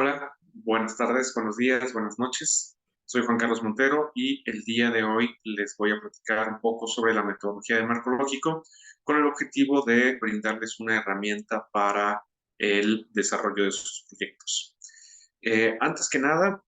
Hola, buenas tardes, buenos días, buenas noches. Soy Juan Carlos Montero y el día de hoy les voy a platicar un poco sobre la metodología de marco lógico con el objetivo de brindarles una herramienta para el desarrollo de sus proyectos. Antes que nada,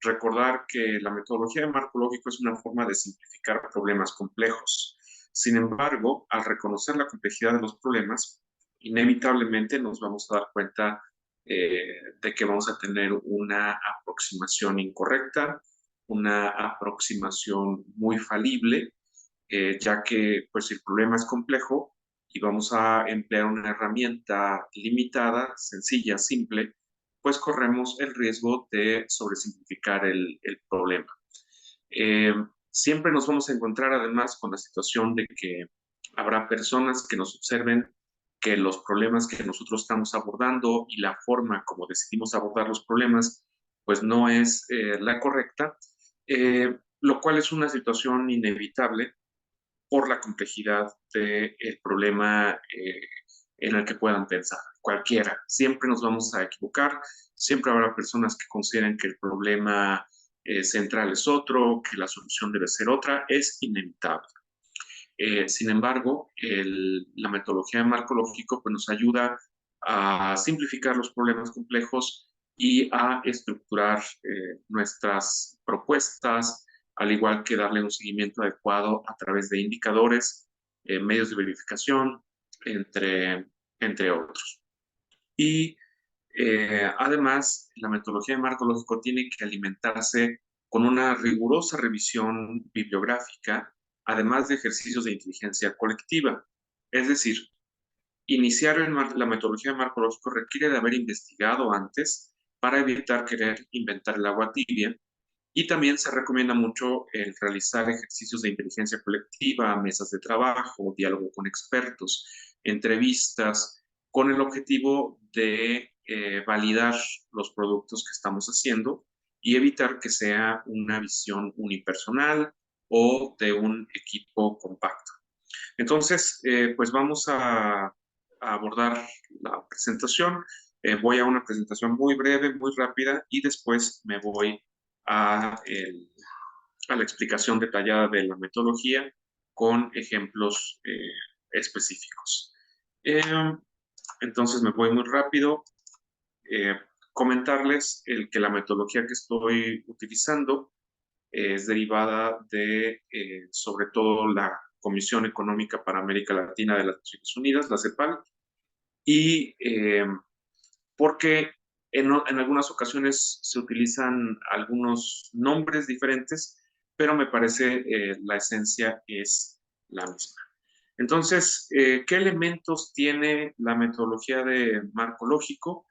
recordar que la metodología de marco lógico es una forma de simplificar problemas complejos. Sin embargo, al reconocer la complejidad de los problemas, inevitablemente nos vamos a dar cuenta de que vamos a tener una aproximación incorrecta, una aproximación muy falible, ya que pues el problema es complejo y vamos a emplear una herramienta limitada, sencilla, simple, pues corremos el riesgo de sobresimplificar el problema. Eh, Siempre nos vamos a encontrar además con la situación de que habrá personas que nos observen que los problemas que nosotros estamos abordando y la forma como decidimos abordar los problemas, pues no es la correcta, lo cual es una situación inevitable por la complejidad del problema en el que puedan pensar. Cualquiera, siempre nos vamos a equivocar, siempre habrá personas que consideren que el problema central es otro, que la solución debe ser otra, es inevitable. Sin embargo, la metodología de marco lógico pues, nos ayuda a simplificar los problemas complejos y a estructurar nuestras propuestas, al igual que darle un seguimiento adecuado a través de indicadores, medios de verificación, entre, entre otros. Y además, la metodología de marco lógico tiene que alimentarse con una rigurosa revisión bibliográfica, además de ejercicios de inteligencia colectiva. Es decir, iniciar la metodología de marco lógico requiere de haber investigado antes para evitar querer inventar el agua tibia. Y también se recomienda mucho el realizar ejercicios de inteligencia colectiva, mesas de trabajo, diálogo con expertos, entrevistas, con el objetivo de validar los productos que estamos haciendo y evitar que sea una visión unipersonal o de un equipo compacto. Entonces, pues vamos a abordar la presentación. Voy a una presentación muy breve, muy rápida y después me voy a, a la explicación detallada de la metodología con ejemplos específicos. Eh, entonces me voy muy rápido. Eh, Comentarles que la metodología que estoy utilizando es derivada de, sobre todo, la Comisión Económica para América Latina de las Naciones Unidas, la CEPAL, y porque en algunas ocasiones se utilizan algunos nombres diferentes, pero me parece la esencia es la misma. Entonces, ¿qué elementos tiene la metodología de marco lógico?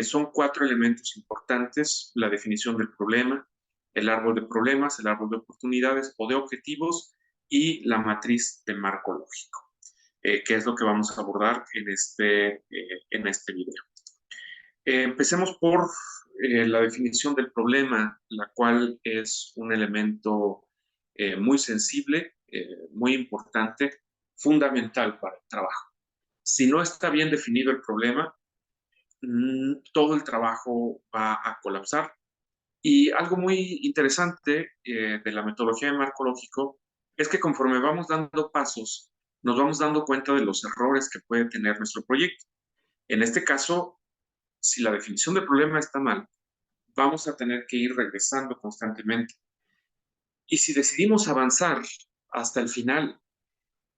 Son cuatro elementos importantes: la definición del problema, el árbol de problemas, el árbol de oportunidades o de objetivos y la matriz de marco lógico, que es lo que vamos a abordar en este video. Empecemos por la definición del problema, la cual es un elemento muy sensible, muy importante, fundamental para el trabajo. Si no está bien definido el problema, todo el trabajo va a colapsar. Y algo muy interesante de la metodología de marco lógico es que conforme vamos dando pasos, nos vamos dando cuenta de los errores que puede tener nuestro proyecto. En este caso, si la definición del problema está mal, vamos a tener que ir regresando constantemente. Y si decidimos avanzar hasta el final,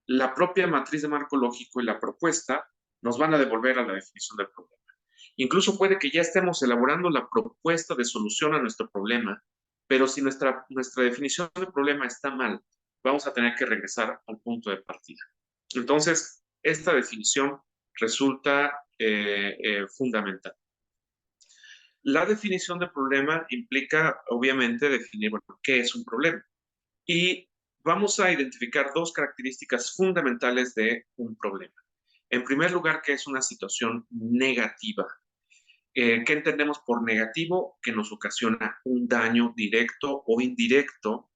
la propia matriz de marco lógico y la propuesta nos van a devolver a la definición del problema. Incluso puede que ya estemos elaborando la propuesta de solución a nuestro problema, pero si nuestra definición del problema está mal, vamos a tener que regresar al punto de partida. Entonces, esta definición resulta fundamental. La definición de problema implica, obviamente, definir, bueno, qué es un problema. Y vamos a identificar dos características fundamentales de un problema. En primer lugar, que es una situación negativa. ¿Qué entendemos por negativo? Que nos ocasiona un daño directo o indirecto.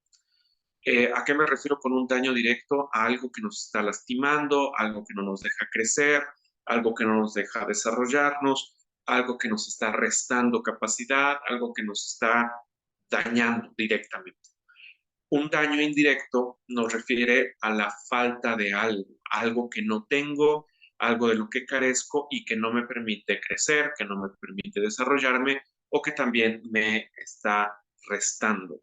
¿A qué me refiero con un daño directo? A algo que nos está lastimando, algo que no nos deja crecer, algo que no nos deja desarrollarnos, algo que nos está restando capacidad, algo que nos está dañando directamente. Un daño indirecto nos refiere a la falta de algo, algo que no tengo, algo de lo que carezco y que no me permite crecer, que no me permite desarrollarme o que también me está restando.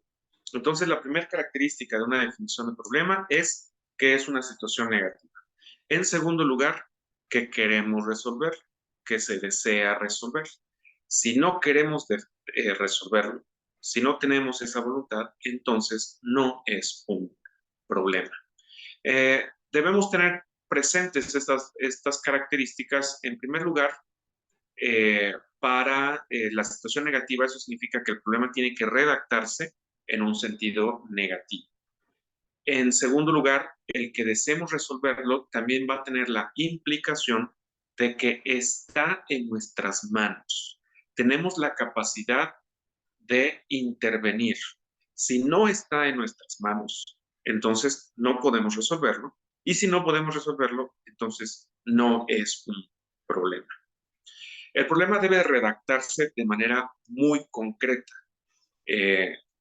Entonces, la primera característica de una definición de problema es que es una situación negativa. En segundo lugar, que queremos resolver, que se desea resolver. Si no queremos resolverlo, si no tenemos esa voluntad, entonces no es un problema. Debemos tener presentes estas características. En primer lugar, para la situación negativa, eso significa que el problema tiene que redactarse en un sentido negativo. En segundo lugar, el que deseemos resolverlo también va a tener la implicación de que está en nuestras manos. Tenemos la capacidad de intervenir. Si no está en nuestras manos, entonces no podemos resolverlo. Y si no podemos resolverlo, entonces no es un problema. El problema debe redactarse de manera muy concreta.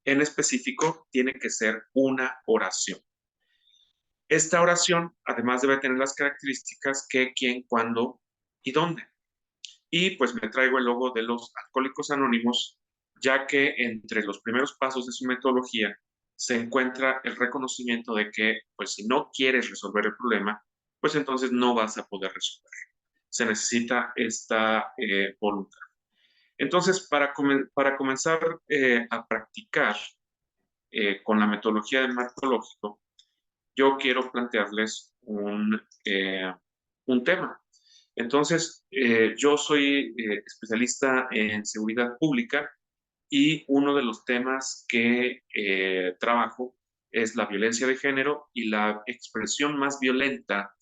En específico, tiene que ser una oración. Esta oración, además, debe tener las características qué, quién, cuándo y dónde. Y pues me traigo el logo de los Alcohólicos Anónimos, ya que entre los primeros pasos de su metodología se encuentra el reconocimiento de que, pues si no quieres resolver el problema, pues entonces no vas a poder resolverlo. Se necesita esta voluntad. Entonces, para comenzar a practicar con la metodología del marco lógico, yo quiero plantearles un tema. Entonces, yo soy especialista en seguridad pública y uno de los temas que trabajo es la violencia de género y la expresión más violenta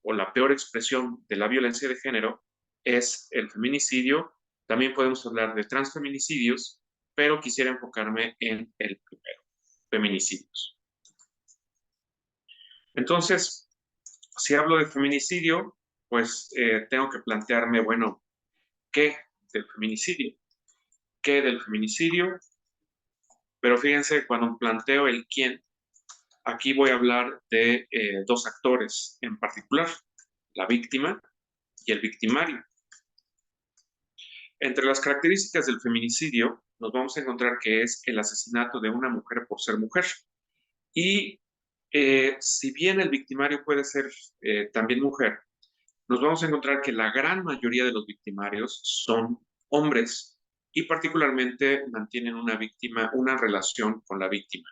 o la peor expresión de la violencia de género es el feminicidio. También podemos hablar de transfeminicidios, pero quisiera enfocarme en el primero, feminicidios. Entonces, si hablo de feminicidio, pues tengo que plantearme, bueno, ¿qué del feminicidio? ¿Qué del feminicidio? Pero fíjense, cuando planteo el quién, aquí voy a hablar de dos actores en particular, la víctima y el victimario. Entre las características del feminicidio, nos vamos a encontrar que es el asesinato de una mujer por ser mujer. Y si bien el victimario puede ser también mujer, nos vamos a encontrar que la gran mayoría de los victimarios son hombres y particularmente mantienen una relación con la víctima.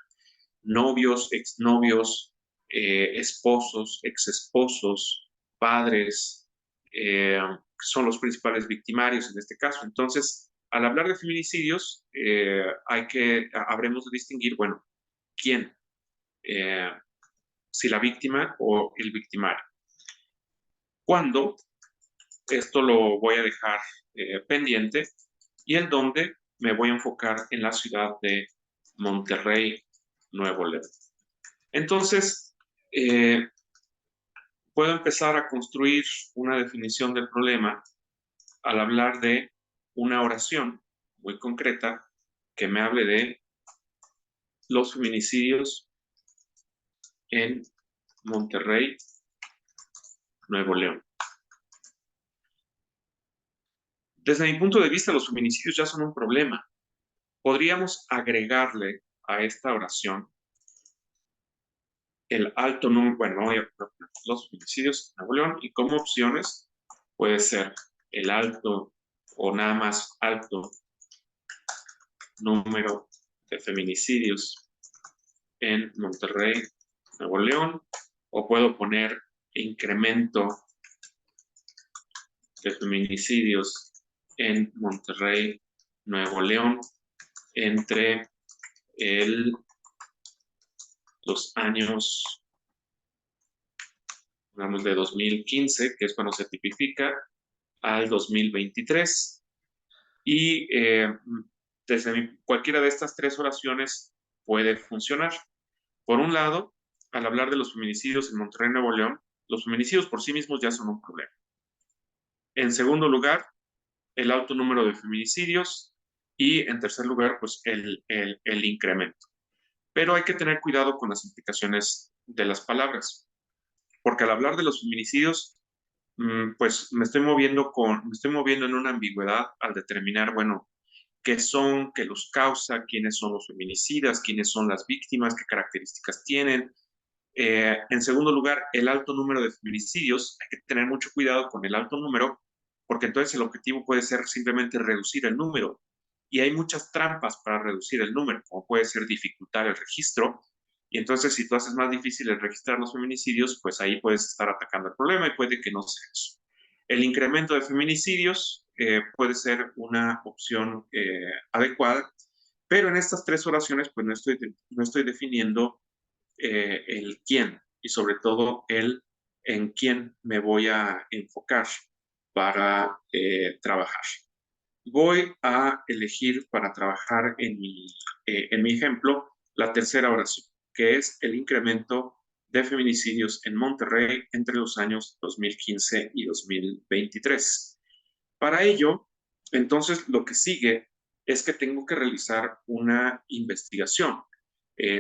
Novios, exnovios, esposos, exesposos, padres, son los principales victimarios en este caso. Entonces, al hablar de feminicidios, habremos de distinguir, bueno, quién, si la víctima o el victimario. ¿Cuándo? Esto lo voy a dejar pendiente y el dónde me voy a enfocar en la ciudad de Monterrey, Nuevo León. Entonces, puedo empezar a construir una definición del problema al hablar de una oración muy concreta que me hable de los feminicidios en Monterrey, Nuevo León. Desde mi punto de vista, los feminicidios ya son un problema. Podríamos agregarle a esta oración el alto número, bueno, los feminicidios en Nuevo León, y como opciones puede ser el alto o nada más alto número de feminicidios en Monterrey, Nuevo León, o puedo poner incremento de feminicidios en Monterrey, Nuevo León, entre los años, digamos, de 2015, que es cuando se tipifica, al 2023. Y desde cualquiera de estas tres oraciones puede funcionar. Por un lado, al hablar de los feminicidios en Monterrey, Nuevo León, los feminicidios por sí mismos ya son un problema. En segundo lugar, el alto número de feminicidios y en tercer lugar, pues el incremento. Pero hay que tener cuidado con las implicaciones de las palabras, porque al hablar de los feminicidios, pues me estoy moviendo en una ambigüedad al determinar, bueno, qué son, qué los causa, quiénes son los feminicidas, quiénes son las víctimas, qué características tienen. En segundo lugar, el alto número de feminicidios. Hay que tener mucho cuidado con el alto número, porque entonces el objetivo puede ser simplemente reducir el número. Y hay muchas trampas para reducir el número, como puede ser dificultar el registro. Y entonces, si tú haces más difícil el registrar los feminicidios, pues ahí puedes estar atacando el problema y puede que no sea eso. El incremento de feminicidios puede ser una opción adecuada, pero en estas tres oraciones, pues no estoy definiendo el quién y sobre todo el en quién me voy a enfocar para trabajar. Voy a elegir para trabajar en mi ejemplo la tercera oración, que es el incremento de feminicidios en Monterrey entre los años 2015 y 2023. Para ello, entonces, lo que sigue es que tengo que realizar una investigación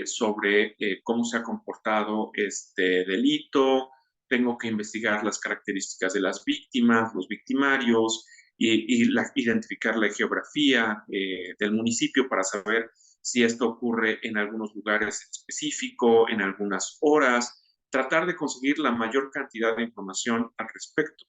sobre cómo se ha comportado este delito, tengo que investigar las características de las víctimas, los victimarios, identificar la geografía del municipio para saber si esto ocurre en algunos lugares específicos, en algunas horas, tratar de conseguir la mayor cantidad de información al respecto.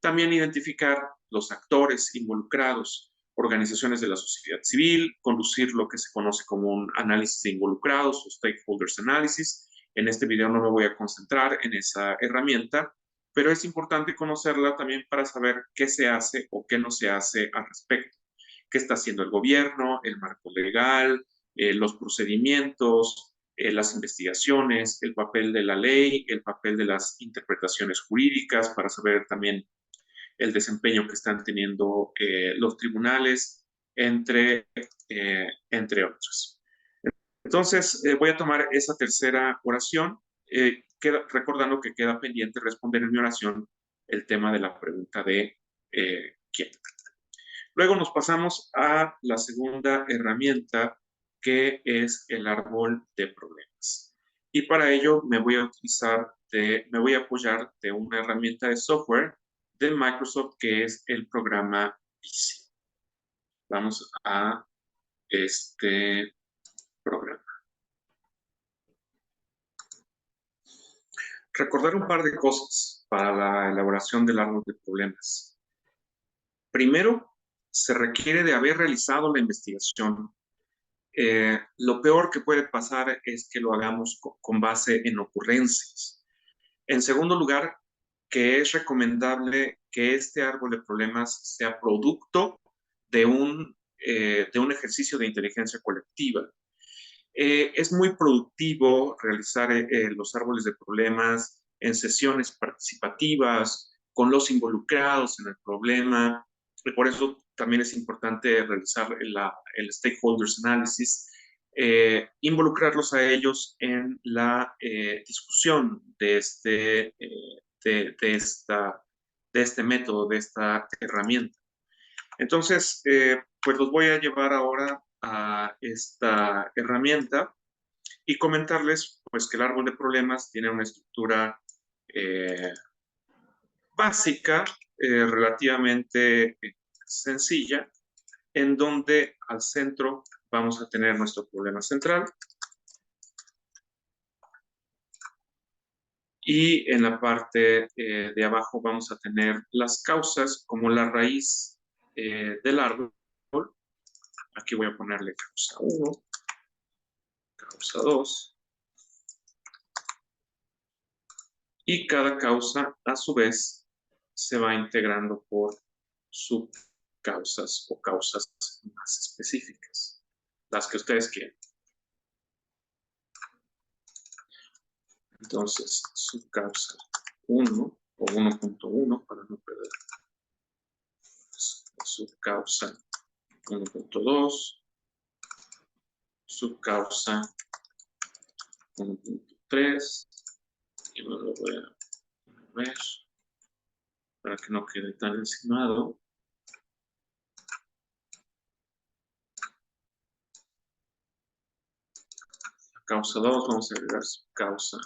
También identificar los actores involucrados, organizaciones de la sociedad civil, conducir lo que se conoce como un análisis de involucrados o stakeholders analysis. En este video no me voy a concentrar en esa herramienta, pero es importante conocerla también para saber qué se hace o qué no se hace al respecto. ¿Qué está haciendo el gobierno, el marco legal, los procedimientos, las investigaciones, el papel de la ley, el papel de las interpretaciones jurídicas para saber también el desempeño que están teniendo los tribunales, entre otros. Entonces, voy a tomar esa tercera oración, recordando que queda pendiente responder en mi oración el tema de la pregunta de quién. Luego nos pasamos a la segunda herramienta, que es el árbol de problemas. Y para ello me voy a apoyar de una herramienta de software de Microsoft que es el programa Easy. Vamos a este programa. Recordar un par de cosas para la elaboración del árbol de problemas. Primero, se requiere de haber realizado la investigación. Lo peor que puede pasar es que lo hagamos con base en ocurrencias. En segundo lugar, que es recomendable que este árbol de problemas sea producto de un ejercicio de inteligencia colectiva. Es muy productivo realizar los árboles de problemas en sesiones participativas, con los involucrados en el problema. Y por eso también es importante realizar el stakeholders analysis, involucrarlos a ellos en la discusión de este método, de esta herramienta. Entonces, pues los voy a llevar ahora a esta herramienta y comentarles pues que el árbol de problemas tiene una estructura básica, relativamente sencilla, en donde al centro vamos a tener nuestro problema central y en la parte de abajo vamos a tener las causas como la raíz del árbol. Aquí voy a ponerle causa 1, causa 2, y cada causa a su vez se va integrando por subcausas o causas más específicas, las que ustedes quieran. Entonces, subcausa 1 o 1.1 para no perder. Subcausa 1.2, subcausa 1.3, y me lo voy a ver para que no quede tan encimado. subcausa 2, vamos a agregar subcausa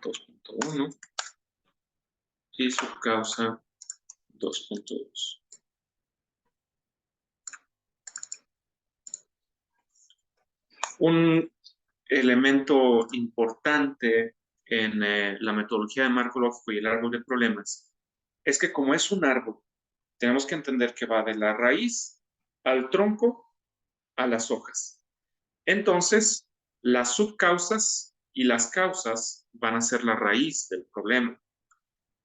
2.1 y subcausa 2.2. Un elemento importante en la metodología de marco lógico y el árbol de problemas es que como es un árbol, tenemos que entender que va de la raíz al tronco a las hojas. Entonces, las subcausas y las causas van a ser la raíz del problema.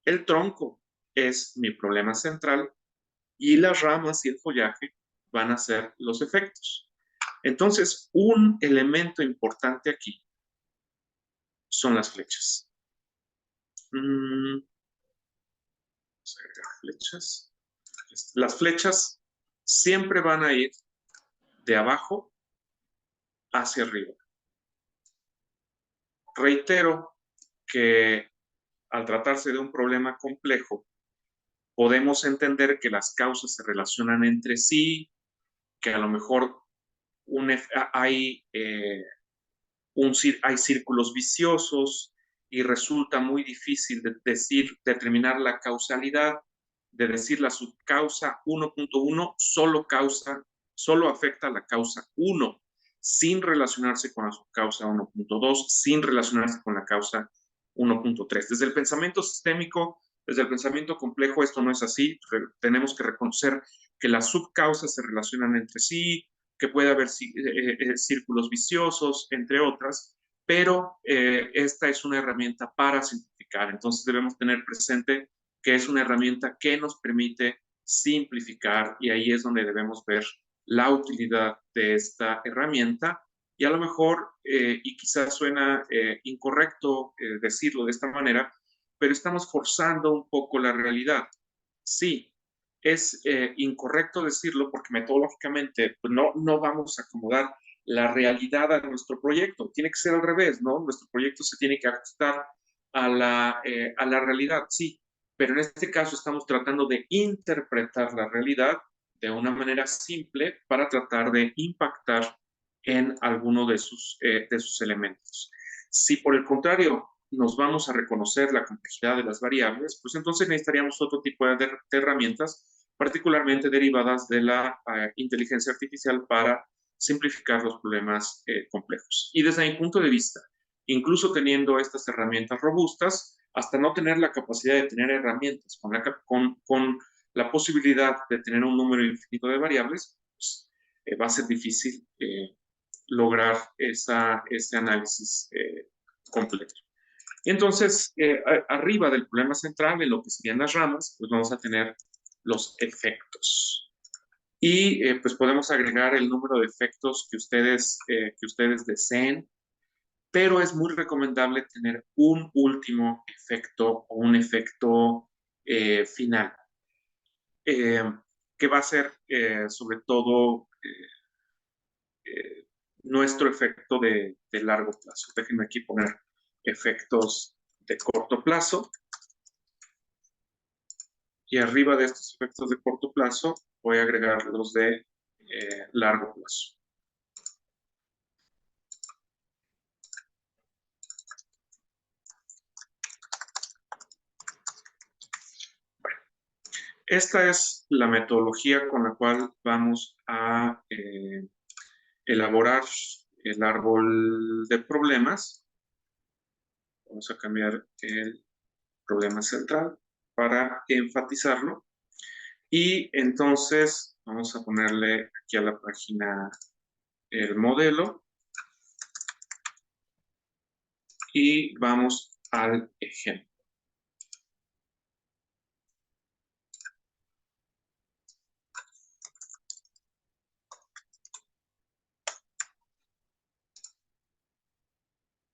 El tronco es mi problema central y las ramas y el follaje van a ser los efectos. Entonces, un elemento importante aquí son las flechas. Vamos a agregar flechas. Las flechas siempre van a ir de abajo hacia arriba. Reitero que al tratarse de un problema complejo, podemos entender que las causas se relacionan entre sí, que a lo mejor hay círculos viciosos y resulta muy difícil determinar la causalidad, de decir la subcausa 1.1 solo afecta a la causa 1, sin relacionarse con la subcausa 1.2, sin relacionarse con la causa 1.3. Desde el pensamiento sistémico, desde el pensamiento complejo, esto no es así. Tenemos que reconocer que las subcausas se relacionan entre sí, que puede haber círculos viciosos, entre otras, pero esta es una herramienta para simplificar. Entonces debemos tener presente que es una herramienta que nos permite simplificar y ahí es donde debemos ver la utilidad de esta herramienta. Y a lo mejor, y quizás suena incorrecto decirlo de esta manera, pero estamos forzando un poco la realidad. Sí, es incorrecto decirlo porque metodológicamente pues no vamos a acomodar la realidad a nuestro proyecto. Tiene que ser al revés, ¿no? Nuestro proyecto se tiene que ajustar a la realidad, sí, pero en este caso estamos tratando de interpretar la realidad de una manera simple para tratar de impactar en alguno de sus elementos. Si por el contrario nos vamos a reconocer la complejidad de las variables, pues entonces necesitaríamos otro tipo de herramientas, particularmente derivadas de la inteligencia artificial para simplificar los problemas complejos. Y desde mi punto de vista, incluso teniendo estas herramientas robustas, hasta no tener la capacidad de tener herramientas con la posibilidad de tener un número infinito de variables, pues, va a ser difícil lograr ese análisis completo. Entonces, arriba del problema central, en lo que serían las ramas, pues vamos a tener los efectos. Y pues podemos agregar el número de efectos que ustedes deseen, pero es muy recomendable tener un último efecto o un efecto final, que va a ser sobre todo nuestro efecto de largo plazo. Déjenme aquí poner efectos de corto plazo. Y arriba de estos efectos de corto plazo voy a agregar los de largo plazo. Bueno, esta es la metodología con la cual vamos a elaborar el árbol de problemas. Vamos a cambiar el problema central para enfatizarlo. Y entonces vamos a ponerle aquí a la página el modelo. Y vamos al ejemplo.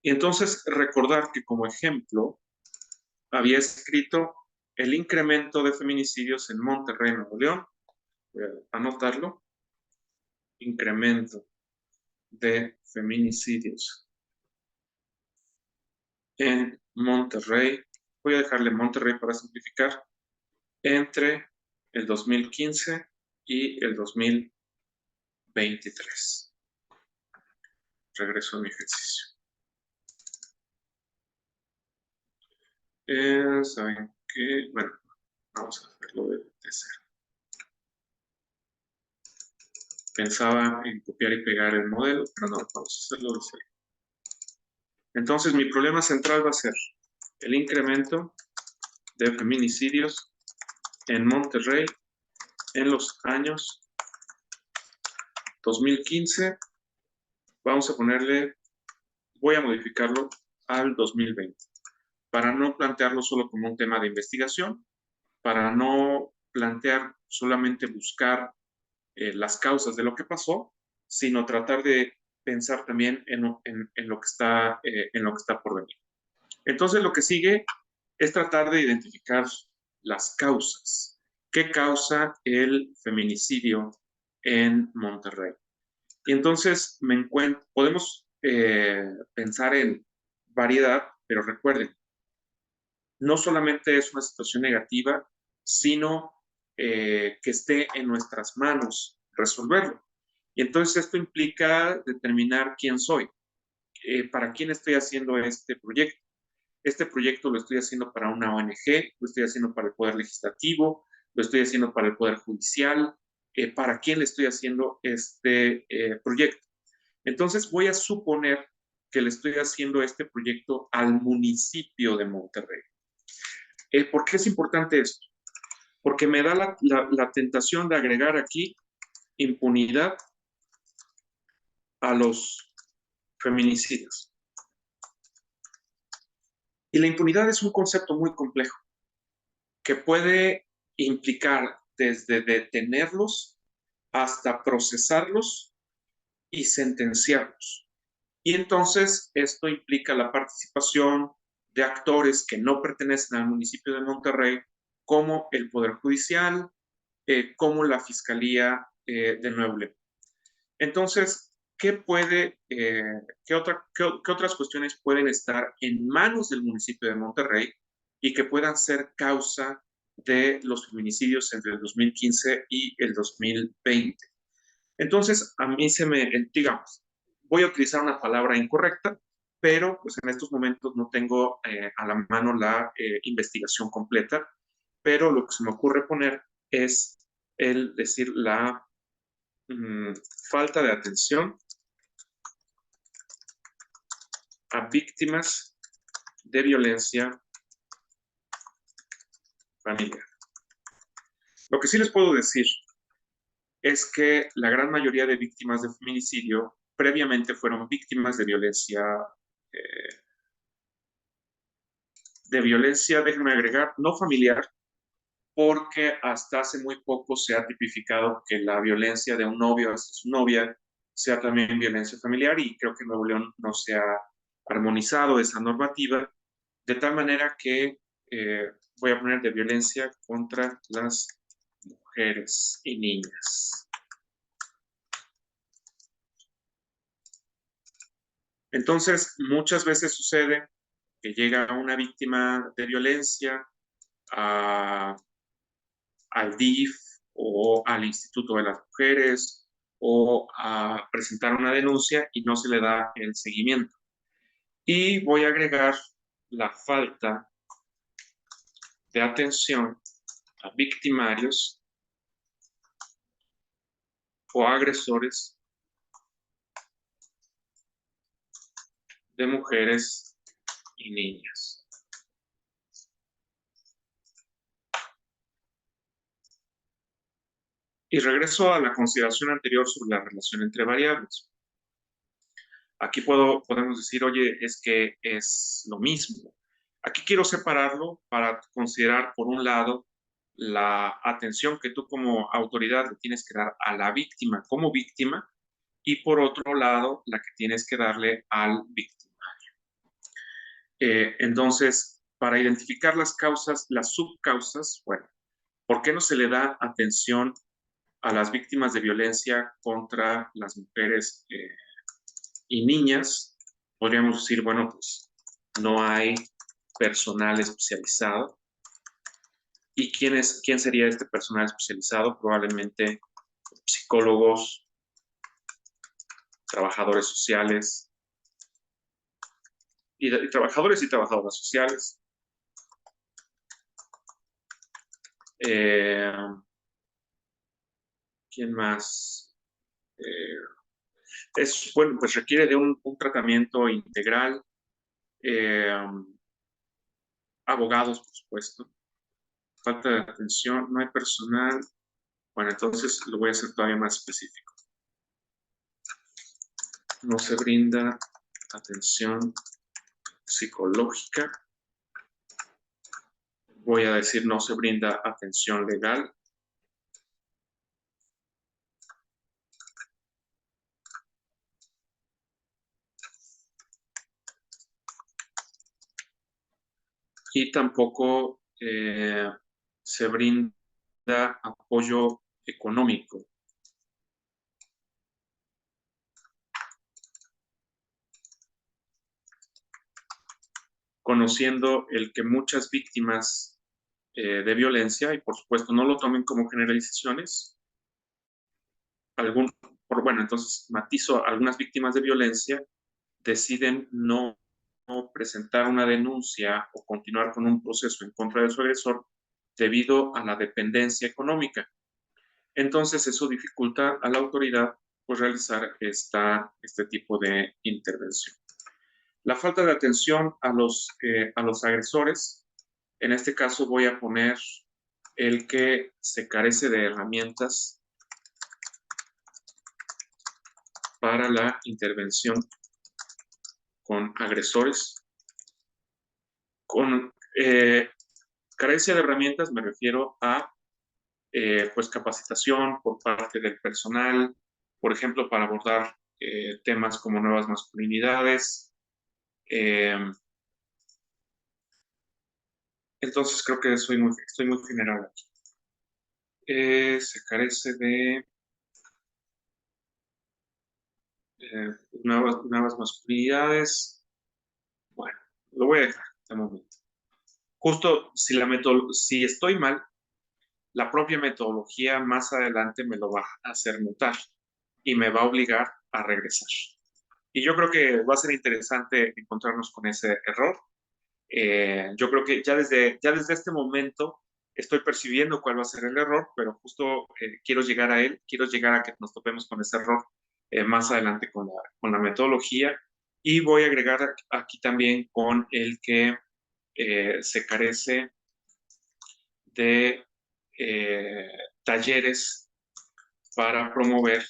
Y entonces recordar que como ejemplo había escrito el incremento de feminicidios en Monterrey, Nuevo León. Voy a anotarlo. Incremento de feminicidios en Monterrey. Voy a dejarle Monterrey para simplificar. Entre el 2015 y el 2023. Regreso a mi ejercicio. ¿Saben qué? Bueno, vamos a hacerlo de cero. Pensaba en copiar y pegar el modelo, pero no, vamos a hacerlo de cero. Entonces, mi problema central va a ser el incremento de feminicidios en Monterrey en los años 2015. Vamos a ponerle, voy a modificarlo al 2020, para no plantearlo solo como un tema de investigación, para no plantear solamente buscar las causas de lo que pasó, sino tratar de pensar también en lo que está por venir. Entonces, lo que sigue es tratar de identificar las causas. ¿Qué causa el feminicidio en Monterrey? Y entonces podemos pensar en variedad, pero recuerden, no solamente es una situación negativa, sino que esté en nuestras manos resolverlo. Y entonces esto implica determinar quién soy, para quién estoy haciendo este proyecto. Este proyecto lo estoy haciendo para una ONG, lo estoy haciendo para el Poder Legislativo, lo estoy haciendo para el Poder Judicial, para quién le estoy haciendo este proyecto. Entonces voy a suponer que le estoy haciendo este proyecto al municipio de Monterrey. ¿Por qué es importante esto? Porque me da la tentación de agregar aquí impunidad a los feminicidios. Y la impunidad es un concepto muy complejo que puede implicar desde detenerlos hasta procesarlos y sentenciarlos. Y entonces esto implica la participación de actores que no pertenecen al municipio de Monterrey, como el Poder Judicial, como la Fiscalía de Nuevo León. Entonces, ¿qué otras cuestiones pueden estar en manos del municipio de Monterrey y que puedan ser causa de los feminicidios entre el 2015 y el 2020? Entonces, a mí digamos, voy a utilizar una palabra incorrecta, pero pues en estos momentos no tengo a la mano la investigación completa, pero lo que se me ocurre poner es el decir la falta de atención a víctimas de violencia familiar. Lo que sí les puedo decir es que la gran mayoría de víctimas de feminicidio previamente fueron víctimas de violencia, déjenme agregar, no familiar, porque hasta hace muy poco se ha tipificado que la violencia de un novio hacia su novia sea también violencia familiar, y creo que en Nuevo León no se ha armonizado esa normativa, de tal manera que voy a poner de violencia contra las mujeres y niñas. Entonces, muchas veces sucede que llega una víctima de violencia al DIF o al Instituto de las Mujeres o a presentar una denuncia y no se le da el seguimiento. Y voy a agregar la falta de atención a victimarios o agresores de mujeres y niñas. Y regreso a la consideración anterior sobre la relación entre variables. Aquí podemos decir, oye, es que es lo mismo. Aquí quiero separarlo para considerar, por un lado, la atención que tú como autoridad le tienes que dar a la víctima como víctima, y por otro lado, la que tienes que darle al victimario. Entonces, para identificar las causas, las subcausas, bueno, ¿por qué no se le da atención a las víctimas de violencia contra las mujeres y niñas? Podríamos decir, bueno, pues no hay personal especializado. ¿Y quién sería este personal especializado? Probablemente psicólogos, trabajadores sociales, y trabajadores y trabajadoras sociales. Eh, ¿Quién más? Bueno, pues requiere de un tratamiento integral, eh, abogados, por supuesto, falta de atención, no hay personal. Bueno, entonces lo voy a hacer todavía más específico. No se brinda atención psicológica. Voy a decir no se brinda atención legal. Y tampoco se brinda apoyo económico. Conociendo el que muchas víctimas de violencia, y por supuesto no lo tomen como generalizaciones, bueno, entonces matizo, algunas víctimas de violencia deciden no presentar una denuncia o continuar con un proceso en contra de su agresor debido a la dependencia económica. Entonces eso dificulta a la autoridad pues, realizar este tipo de intervención. La falta de atención a los agresores, en este caso voy a poner el que se carece de herramientas para la intervención con agresores. Con carencia de herramientas me refiero a pues capacitación por parte del personal, por ejemplo, para abordar temas como nuevas masculinidades. Entonces creo que estoy muy general aquí. Se carece de nuevas masculinidades. Bueno, lo voy a dejar de momento. Justo si estoy mal, la propia metodología más adelante me lo va a hacer notar y me va a obligar a regresar. Y yo creo que va a ser interesante encontrarnos con ese error. Yo creo que ya desde este momento estoy percibiendo cuál va a ser el error, pero justo quiero llegar a él, quiero llegar a que nos topemos con ese error más adelante con la metodología. Y voy a agregar aquí también con el que se carece de talleres para promover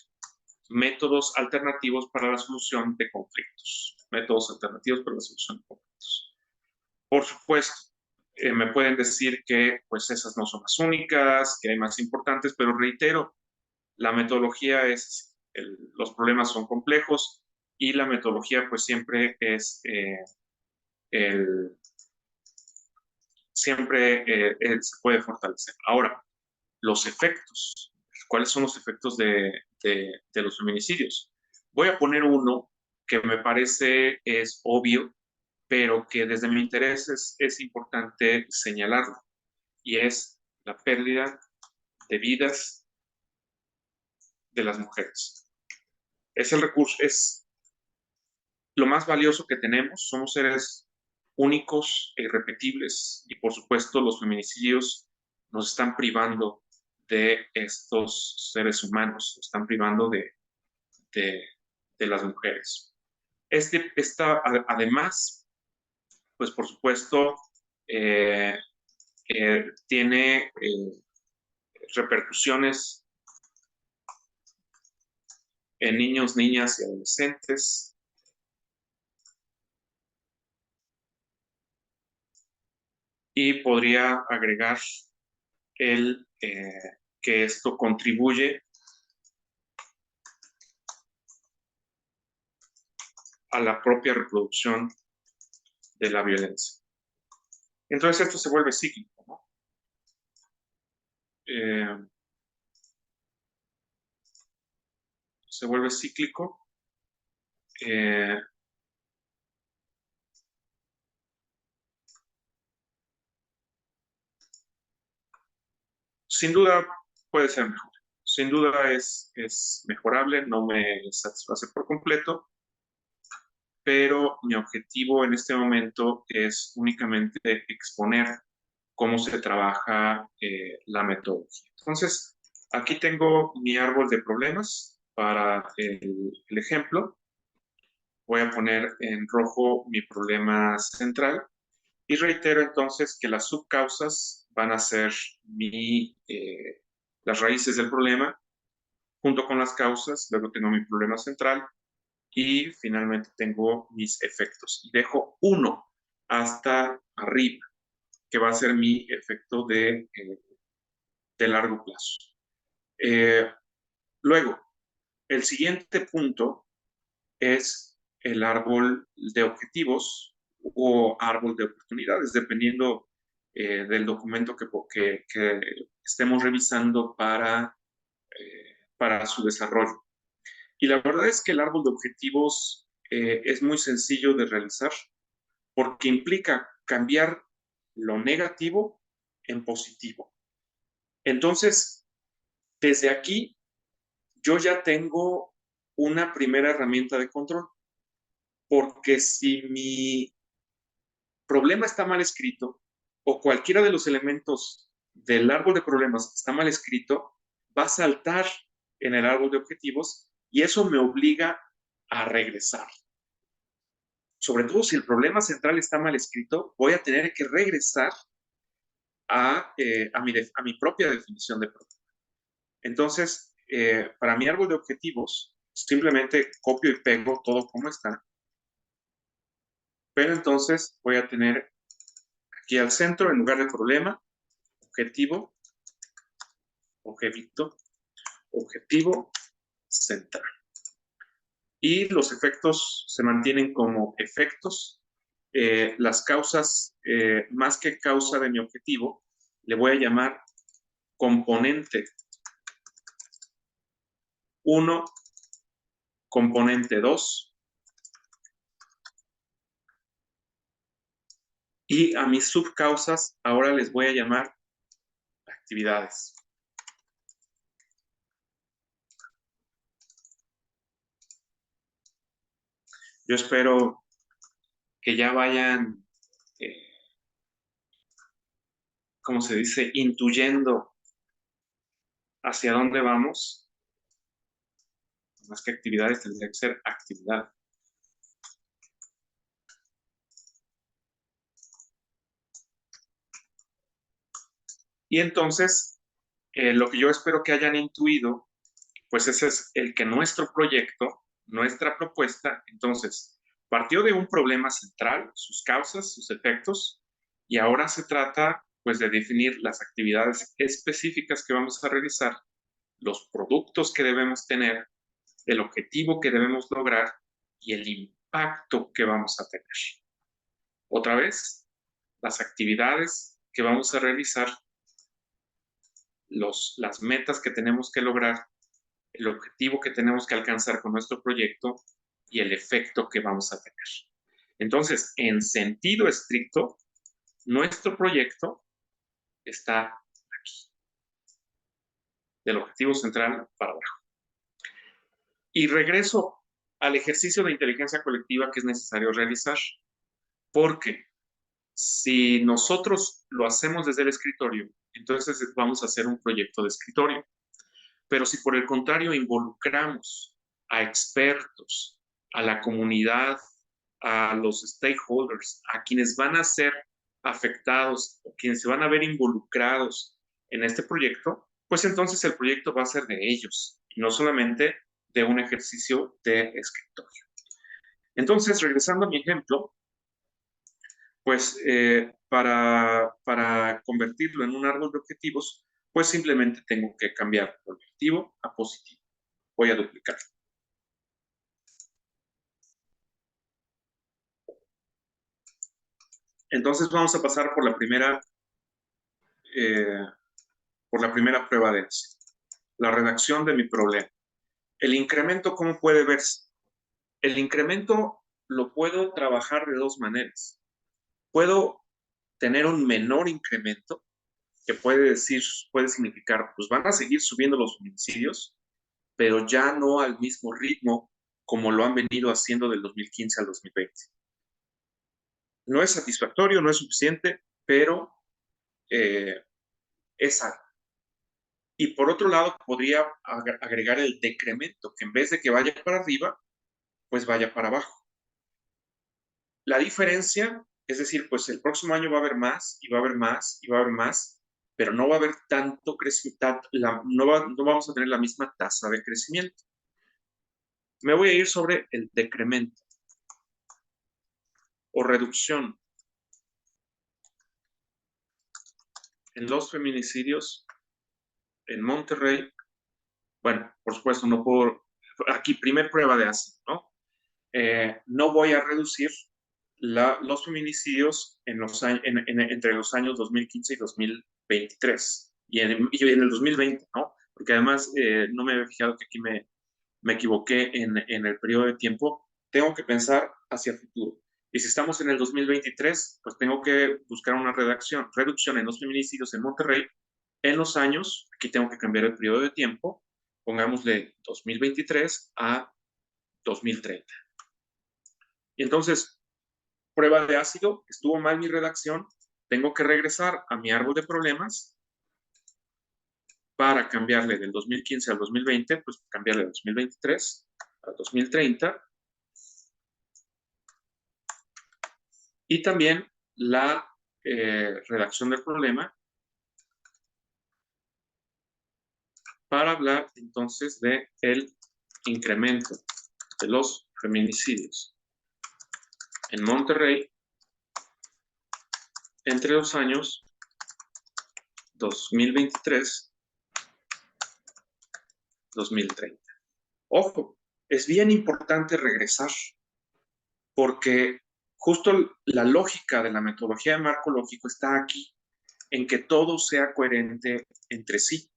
métodos alternativos para la solución de conflictos. Métodos alternativos para la solución de conflictos. Por supuesto, me pueden decir que pues esas no son las únicas, que hay más importantes, pero reitero, la metodología los problemas son complejos y la metodología pues siempre se puede fortalecer. Ahora, los efectos. ¿Cuáles son los efectos de los feminicidios? Voy a poner uno que me parece es obvio, pero que desde mi interés es importante señalarlo, y es la pérdida de vidas de las mujeres. Es el recurso, es lo más valioso que tenemos, somos seres únicos e irrepetibles, y por supuesto los feminicidios nos están privando de estos seres humanos, nos están privando de, de las mujeres. Además, pues por supuesto, eh, tiene repercusiones en niños, niñas y adolescentes. Y podría agregar que esto contribuye a la propia reproducción de la violencia. Entonces esto se vuelve cíclico, ¿no? Se vuelve cíclico. Sin duda puede ser mejor. Sin duda es mejorable, no me satisface por completo, pero mi objetivo en este momento es únicamente exponer cómo se trabaja la metodología. Entonces, aquí tengo mi árbol de problemas para el ejemplo. Voy a poner en rojo mi problema central y reitero entonces que las subcausas van a ser las raíces del problema junto con las causas. Luego tengo mi problema central y finalmente tengo mis efectos. Y dejo uno hasta arriba, que va a ser mi efecto de largo plazo. Luego, el siguiente punto es el árbol de objetivos o árbol de oportunidades, dependiendo del documento que estemos revisando para su desarrollo. Y la verdad es que el árbol de objetivos es muy sencillo de realizar porque implica cambiar lo negativo en positivo. Entonces, desde aquí, yo ya tengo una primera herramienta de control, porque si mi problema está mal escrito o cualquiera de los elementos del árbol de problemas está mal escrito, va a saltar en el árbol de objetivos y eso me obliga a regresar. Sobre todo si el problema central está mal escrito, voy a tener que regresar a mi propia definición de problema. Entonces, para mi árbol de objetivos, simplemente copio y pego todo como está. Pero entonces voy a tener aquí al centro, en lugar de problema, objetivo, objetivo central. Y los efectos se mantienen como efectos. Las causas, más que causa de mi objetivo, le voy a llamar componente 1, componente 2, y a mis subcausas ahora les voy a llamar actividades. Yo espero que ya vayan, ¿cómo se dice?, intuyendo hacia dónde vamos. Más que actividades, tendría que ser actividad. Y entonces, lo que yo espero que hayan intuido, pues ese es el que nuestro proyecto, nuestra propuesta, entonces, partió de un problema central, sus causas, sus efectos, y ahora se trata, pues, de definir las actividades específicas que vamos a realizar, los productos que debemos tener, el objetivo que debemos lograr y el impacto que vamos a tener. Otra vez, las actividades que vamos a realizar, las metas que tenemos que lograr, el objetivo que tenemos que alcanzar con nuestro proyecto y el efecto que vamos a tener. Entonces, en sentido estricto, nuestro proyecto está aquí, del objetivo central para abajo. Y regreso al ejercicio de inteligencia colectiva que es necesario realizar, porque si nosotros lo hacemos desde el escritorio, entonces vamos a hacer un proyecto de escritorio. Pero si por el contrario involucramos a expertos, a la comunidad, a los stakeholders, a quienes van a ser afectados o quienes se van a ver involucrados en este proyecto, pues entonces el proyecto va a ser de ellos y no solamente de un ejercicio de escritorio. Entonces, regresando a mi ejemplo, pues para convertirlo en un árbol de objetivos, pues simplemente tengo que cambiar objetivo a positivo. Voy a duplicar. Entonces vamos a pasar eh, por la primera prueba de éxito. La redacción de mi problema. El incremento, ¿cómo puede verse? El incremento lo puedo trabajar de dos maneras. Puedo tener un menor incremento, que puede significar, pues van a seguir subiendo los homicidios, pero ya no al mismo ritmo como lo han venido haciendo del 2015 al 2020. No es satisfactorio, no es suficiente, pero es algo. Y por otro lado, podría agregar el decremento, que en vez de que vaya para arriba, pues vaya para abajo. La diferencia, es decir, pues el próximo año va a haber más, y va a haber más, y va a haber más, pero no va a haber tanto crecimiento, no vamos a tener la misma tasa de crecimiento. Me voy a ir sobre el decremento o reducción en los feminicidios en Monterrey. Bueno, por supuesto, no puedo, aquí primer prueba de ácido, ¿no? No voy a reducir los feminicidios entre los años 2015 y 2023 y en el 2020, ¿no? Porque además no me había fijado que aquí me equivoqué en el periodo de tiempo. Tengo que pensar hacia el futuro. Y si estamos en el 2023, pues tengo que buscar una reducción en los feminicidios en Monterrey en los años. Aquí tengo que cambiar el periodo de tiempo. Pongámosle 2023 a 2030. Y entonces, prueba de ácido, estuvo mal mi redacción, tengo que regresar a mi árbol de problemas para cambiarle del 2015 al 2020, pues cambiarle del 2023 al 2030. Y también la redacción del problema para hablar entonces de el incremento de los feminicidios en Monterrey entre los años 2023-2030. Ojo, es bien importante regresar porque justo la lógica de la metodología de marco lógico está aquí, en que todo sea coherente entre sí.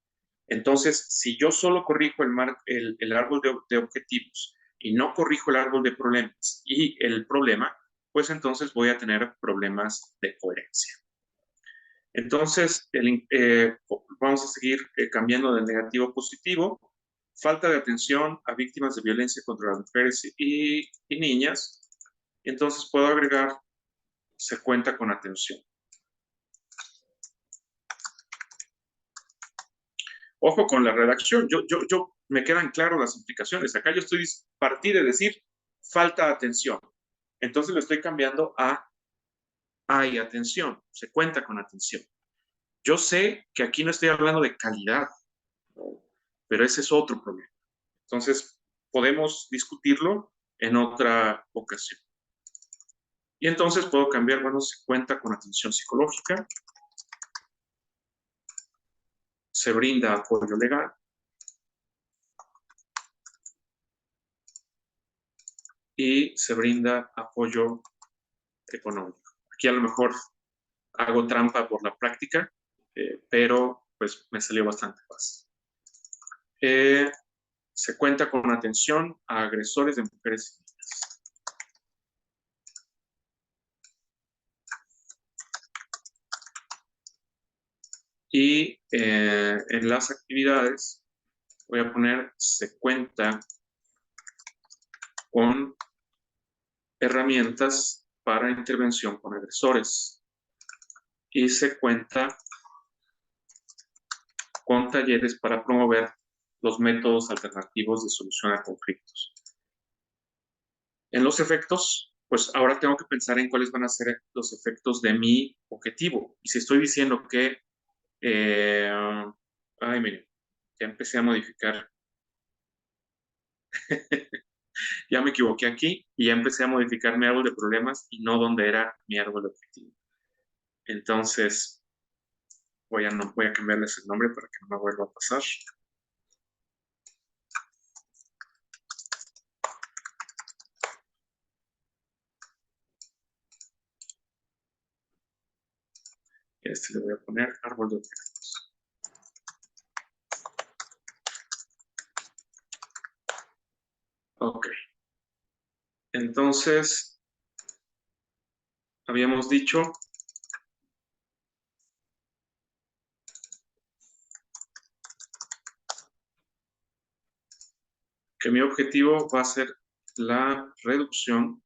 Entonces, si yo solo corrijo el árbol de objetivos y no corrijo el árbol de problemas y el problema, pues entonces voy a tener problemas de coherencia. Entonces, vamos a seguir cambiando de negativo a positivo. Falta de atención a víctimas de violencia contra las mujeres y niñas. Entonces puedo agregar, se cuenta con atención. Ojo con la redacción, me quedan claras las implicaciones. Acá yo partí de decir falta de atención. Entonces lo estoy cambiando a hay atención, se cuenta con atención. Yo sé que aquí no estoy hablando de calidad, ¿no? Pero ese es otro problema. Entonces podemos discutirlo en otra ocasión. Y entonces puedo cambiar, bueno, se cuenta con atención psicológica, se brinda apoyo legal, y se brinda apoyo económico. Aquí a lo mejor hago trampa por la práctica, pero pues me salió bastante fácil. Se cuenta con atención a agresores de mujeres y niñas. Y en las actividades voy a poner se cuenta con herramientas para intervención con agresores y se cuenta con talleres para promover los métodos alternativos de solución a conflictos. En los efectos, pues ahora tengo que pensar en cuáles van a ser los efectos de mi objetivo. Y si estoy diciendo que, ay, miren, ya empecé a modificar, ya me equivoqué aquí y ya empecé a modificar mi árbol de problemas y no donde era mi árbol de objetivo. Entonces, voy a cambiarles el nombre para que no me vuelva a pasar. Este le voy a poner árbol de objetivos. Ok. Entonces, habíamos dicho que mi objetivo va a ser la reducción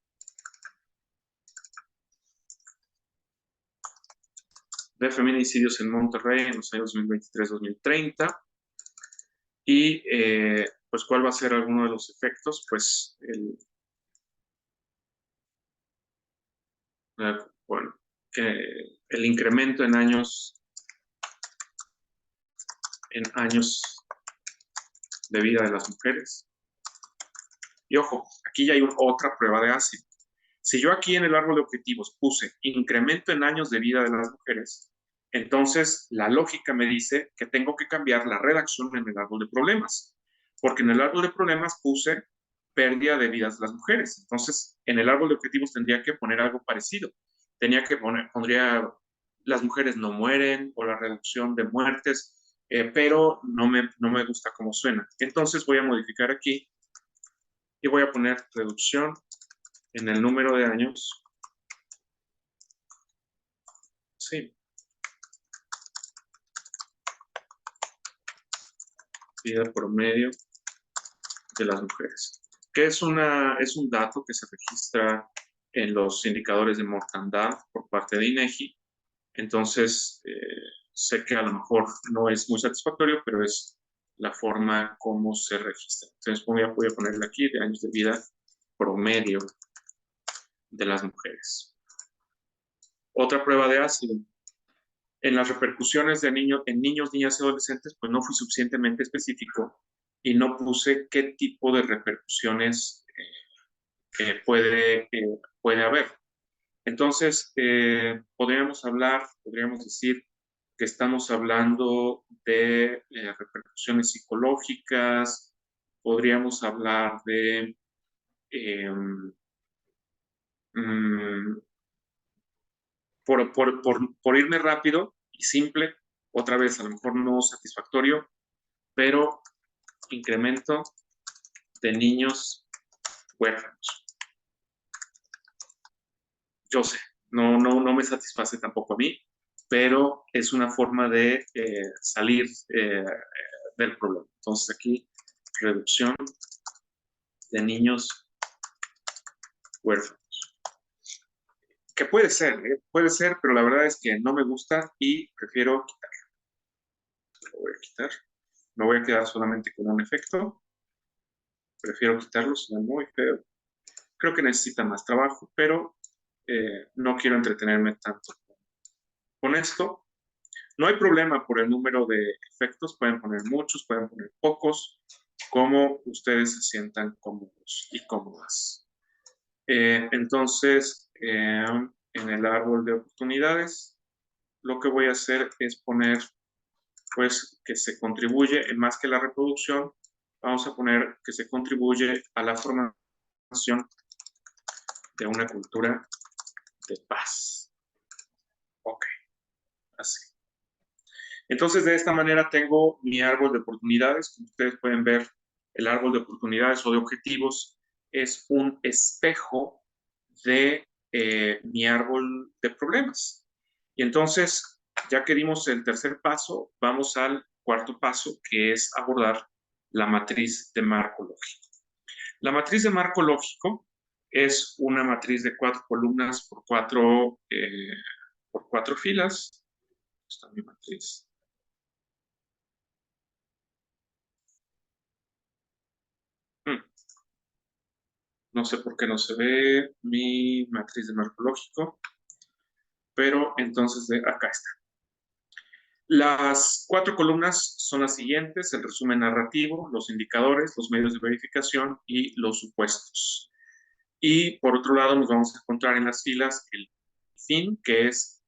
de feminicidios en Monterrey en los años 2023-2030. Y pues, ¿cuál va a ser alguno de los efectos? Pues, bueno, el incremento en años de vida de las mujeres. Y ojo, aquí ya hay otra prueba de ácido. Si yo aquí en el árbol de objetivos puse incremento en años de vida de las mujeres, entonces la lógica me dice que tengo que cambiar la redacción en el árbol de problemas, porque en el árbol de problemas puse pérdida de vidas de las mujeres. Entonces, en el árbol de objetivos tendría que poner algo parecido. Pondría las mujeres no mueren o la reducción de muertes, pero no me gusta cómo suena. Entonces voy a modificar aquí y voy a poner reducción en el número de años, sí, vida promedio de las mujeres, que es un dato que se registra en los indicadores de mortandad por parte de INEGI. Entonces, sé que a lo mejor no es muy satisfactorio, pero es la forma como se registra. Entonces, voy a ponerle aquí de años de vida promedio de las mujeres. Otra prueba de ácido. En las repercusiones en niños, niñas y adolescentes, pues no fui suficientemente específico y no puse qué tipo de repercusiones puede haber. Entonces, podríamos decir que estamos hablando de repercusiones psicológicas, podríamos hablar de, eh, mm, por irme rápido y simple, otra vez a lo mejor no satisfactorio, pero incremento de niños huérfanos. Yo sé, no me satisface tampoco a mí, pero es una forma de salir del problema. Entonces aquí, reducción de niños huérfanos. Que puede ser, pero la verdad es que no me gusta y prefiero quitarlo. Lo voy a quitar. No voy a quedar solamente con un efecto. Prefiero quitarlo, suena muy feo. Creo que necesita más trabajo, pero no quiero entretenerme tanto con esto. No hay problema por el número de efectos, pueden poner muchos, pueden poner pocos, como ustedes se sientan cómodos y cómodas. Entonces, en el árbol de oportunidades, lo que voy a hacer es poner, pues, que se contribuye, en más que la reproducción, vamos a poner que se contribuye a la formación de una cultura de paz. Ok, así. Entonces, de esta manera tengo mi árbol de oportunidades. Como ustedes pueden ver, el árbol de oportunidades o de objetivos es un espejo de mi árbol de problemas. Y entonces, ya que dimos el tercer paso, vamos al cuarto paso, que es abordar la matriz de marco lógico. La matriz de marco lógico es una matriz de 4 columnas por cuatro filas. Esta es mi matriz. No sé por qué no se ve mi matriz de marco lógico, pero entonces acá está. Las 4 columnas son las siguientes: el resumen narrativo, los indicadores, los medios de verificación y los supuestos. Y por otro lado nos vamos a encontrar en las filas el fin, que es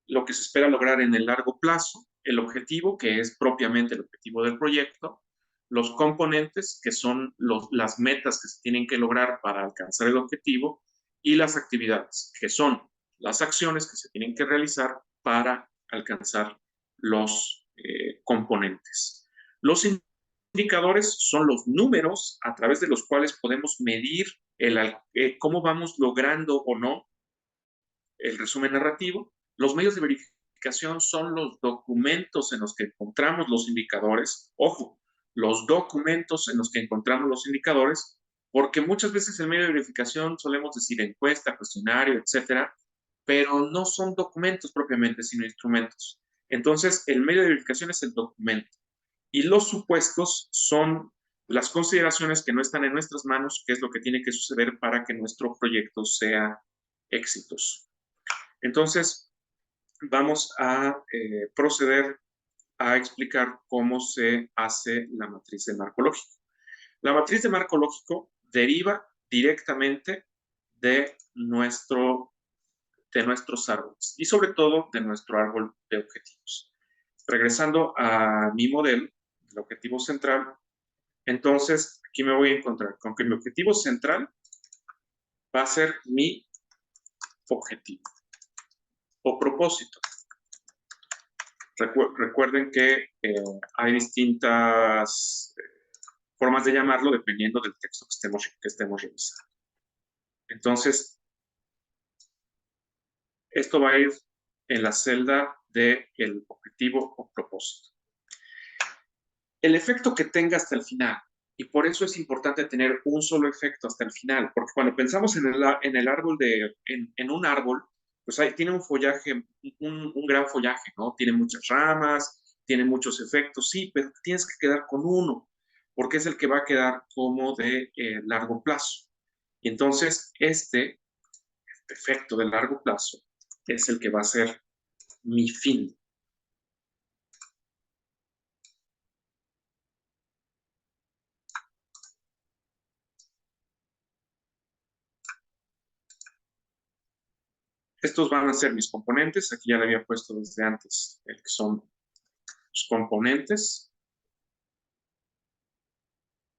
lo que se espera lograr en el largo plazo, el objetivo, que es propiamente el objetivo del proyecto, los componentes, que son las metas que se tienen que lograr para alcanzar el objetivo, y las actividades, que son las acciones que se tienen que realizar para alcanzar los componentes. Los indicadores son los números a través de los cuales podemos medir cómo vamos logrando o no el resumen narrativo. Los medios de verificación son los documentos en los que encontramos los indicadores. Ojo, los documentos en los que encontramos los indicadores porque muchas veces el medio de verificación solemos decir encuesta, cuestionario, etcétera, pero no son documentos propiamente, sino instrumentos. Entonces, el medio de verificación es el documento y los supuestos son las consideraciones que no están en nuestras manos, qué es lo que tiene que suceder para que nuestro proyecto sea exitoso. Entonces, vamos a proceder a explicar cómo se hace la matriz de marco lógico. La matriz de marco lógico deriva directamente de, de nuestros árboles y sobre todo de nuestro árbol de objetivos. Regresando a mi modelo, el objetivo central, entonces aquí me voy a encontrar con que mi objetivo central va a ser mi objetivo o propósito. Recuerden que hay distintas formas de llamarlo dependiendo del texto que estemos revisando. Entonces, esto va a ir en la celda del objetivo o propósito. El efecto que tenga hasta el final, y por eso es importante tener un solo efecto hasta el final, porque cuando pensamos en el árbol en un árbol, pues tiene un follaje, un gran follaje, ¿no? Tiene muchas ramas, tiene muchos efectos, sí, pero tienes que quedar con uno, porque es el que va a quedar como de largo plazo. Y entonces este efecto de largo plazo es el que va a ser mi fin. Estos van a ser mis componentes. Aquí ya le había puesto desde antes el que son los componentes.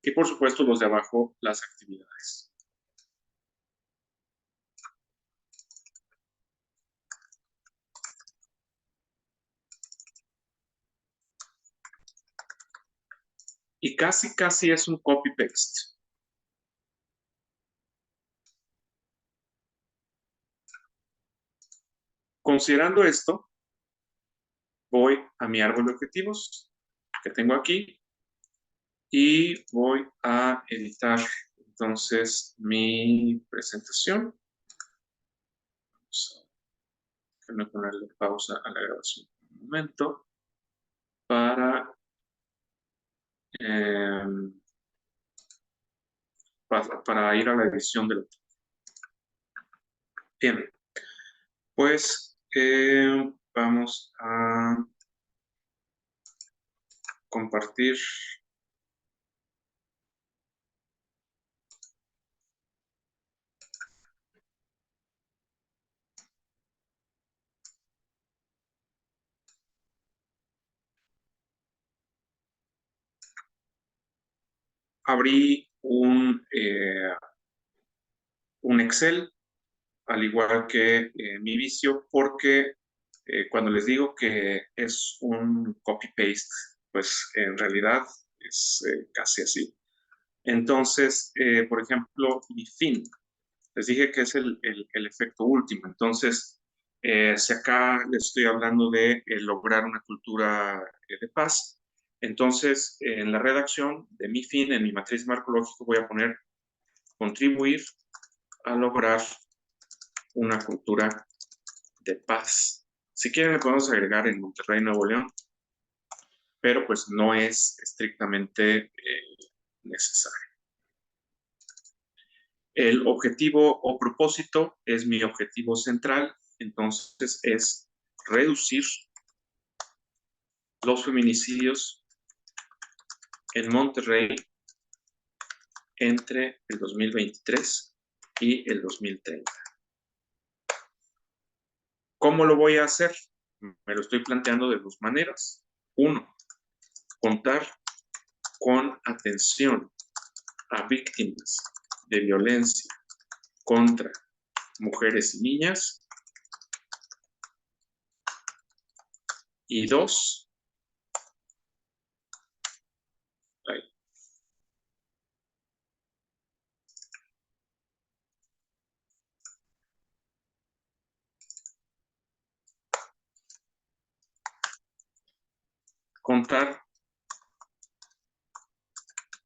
Y por supuesto los de abajo, las actividades. Y casi es un copy-paste. Considerando esto, voy a mi árbol de objetivos que tengo aquí y voy a editar entonces mi presentación. Vamos a ponerle pausa a la grabación un momento para, eh, para ir a la edición del otro. Bien, pues vamos a compartir. Abrí un Excel, al igual que mi vicio, porque cuando les digo que es un copy-paste, pues en realidad es casi así. Entonces, por ejemplo, mi fin, les dije que es el efecto último. Entonces, si acá les estoy hablando de lograr una cultura de paz, entonces en la redacción de mi fin, en mi matriz marcológico, voy a poner contribuir a lograr una cultura de paz. Si quieren, le podemos agregar en Monterrey, Nuevo León, pero pues no es estrictamente necesario. El objetivo o propósito es mi objetivo central, entonces es reducir los feminicidios en Monterrey entre el 2023 y el 2030. ¿Cómo lo voy a hacer? Me lo estoy planteando de dos maneras. Uno, contar con atención a víctimas de violencia contra mujeres y niñas. Y dos, contar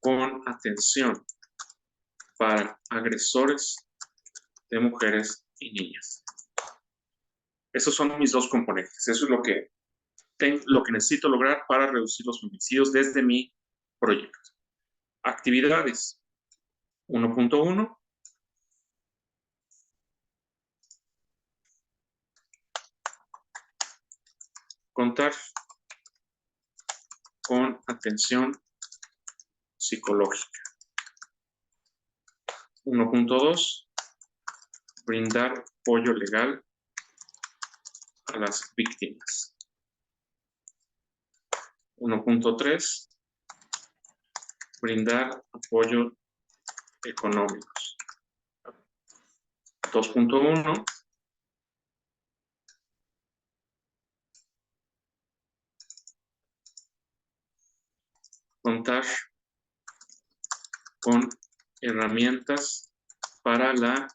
con atención para agresores de mujeres y niñas. Esos son mis dos componentes. Eso es lo que necesito lograr para reducir los feminicidios desde mi proyecto. Actividades 1.1. Contar con atención psicológica. 1.2. Brindar apoyo legal a las víctimas. 1.3. Brindar apoyo económico. 2.1. Contar con herramientas para la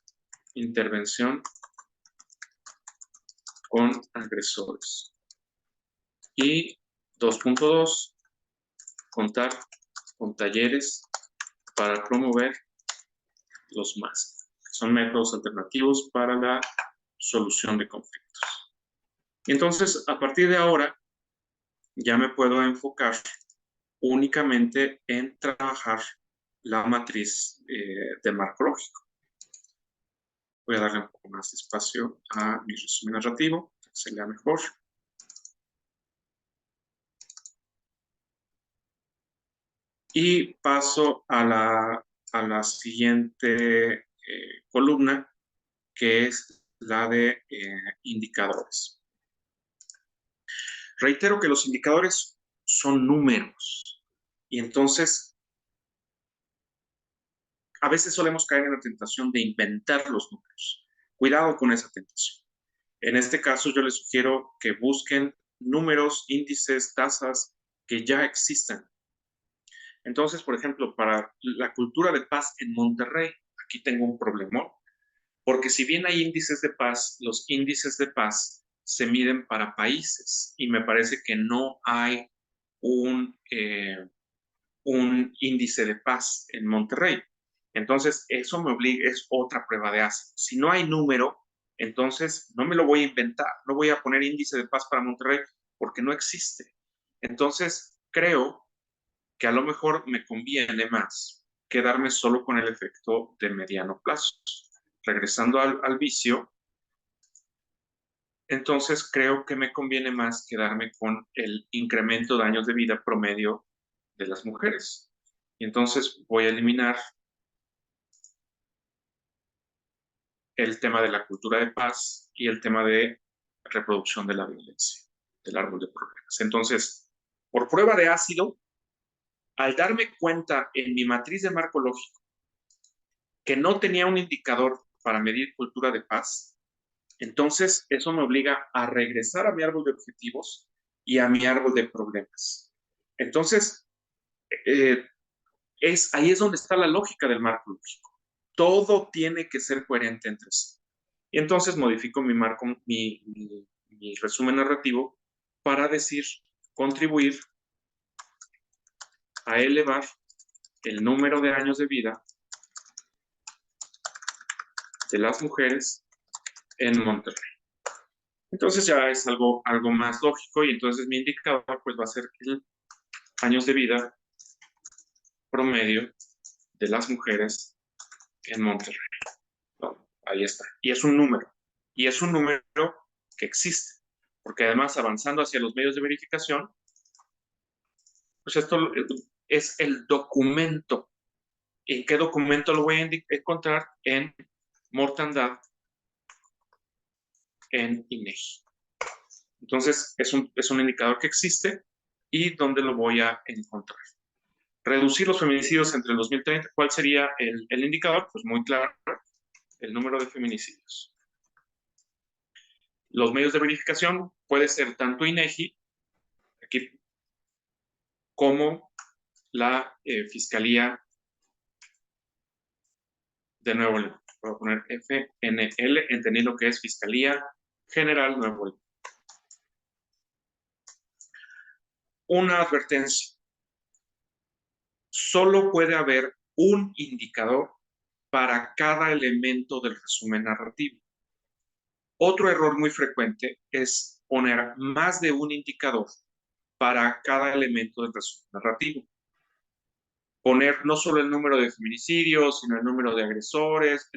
intervención con agresores. Y 2.2. Contar con talleres para promover los MAS, que son métodos alternativos para la solución de conflictos. Entonces, a partir de ahora, ya me puedo enfocar únicamente en trabajar la matriz del marco lógico. Voy a darle un poco más de espacio a mi resumen narrativo, para que se lea mejor. Y paso a la siguiente columna, que es la de indicadores. Reitero que los indicadores son números y entonces a veces solemos caer en la tentación de inventar los números. Cuidado con esa tentación. En este caso yo les sugiero que busquen números, índices, tasas que ya existan. Entonces, por ejemplo, para la cultura de paz en Monterrey, aquí tengo un problemón, porque si bien hay índices de paz, los índices de paz se miden para países y me parece que no hay un índice de paz en Monterrey. Entonces, eso me obliga, es otra prueba de ácido. Si no hay número, entonces no me lo voy a inventar, no voy a poner índice de paz para Monterrey porque no existe. Entonces, creo que a lo mejor me conviene más quedarme solo con el efecto de mediano plazo. Regresando al vicio, entonces creo que me conviene más quedarme con el incremento de años de vida promedio de las mujeres. Y entonces voy a eliminar el tema de la cultura de paz y el tema de reproducción de la violencia, del árbol de problemas. Entonces, por prueba de ácido, al darme cuenta en mi matriz de marco lógico que no tenía un indicador para medir cultura de paz, entonces eso me obliga a regresar a mi árbol de objetivos y a mi árbol de problemas. Entonces, eh, ahí es donde está la lógica del marco lógico. Todo tiene que ser coherente entre sí. Y entonces modifico mi resumen narrativo para decir, contribuir a elevar el número de años de vida de las mujeres en Monterrey. Entonces ya es algo más lógico y entonces mi indicador pues va a ser el años de vida promedio de las mujeres en Monterrey. No, ahí está. Y es un número. Y es un número que existe. Porque además, avanzando hacia los medios de verificación, pues esto es el documento. ¿En qué documento lo voy a encontrar? En mortandad en INEGI. Entonces, es un indicador que existe y ¿dónde lo voy a encontrar? Reducir los feminicidios entre el 2030. ¿Cuál sería el indicador? Pues muy claro, el número de feminicidios. Los medios de verificación puede ser tanto INEGI aquí, como la Fiscalía de Nuevo León. Voy a poner FNL, entendiendo que es Fiscalía General Nuevo León. Una advertencia. Solo puede haber un indicador para cada elemento del resumen narrativo. Otro error muy frecuente es poner más de un indicador para cada elemento del resumen narrativo. Poner no solo el número de feminicidios, sino el número de agresores,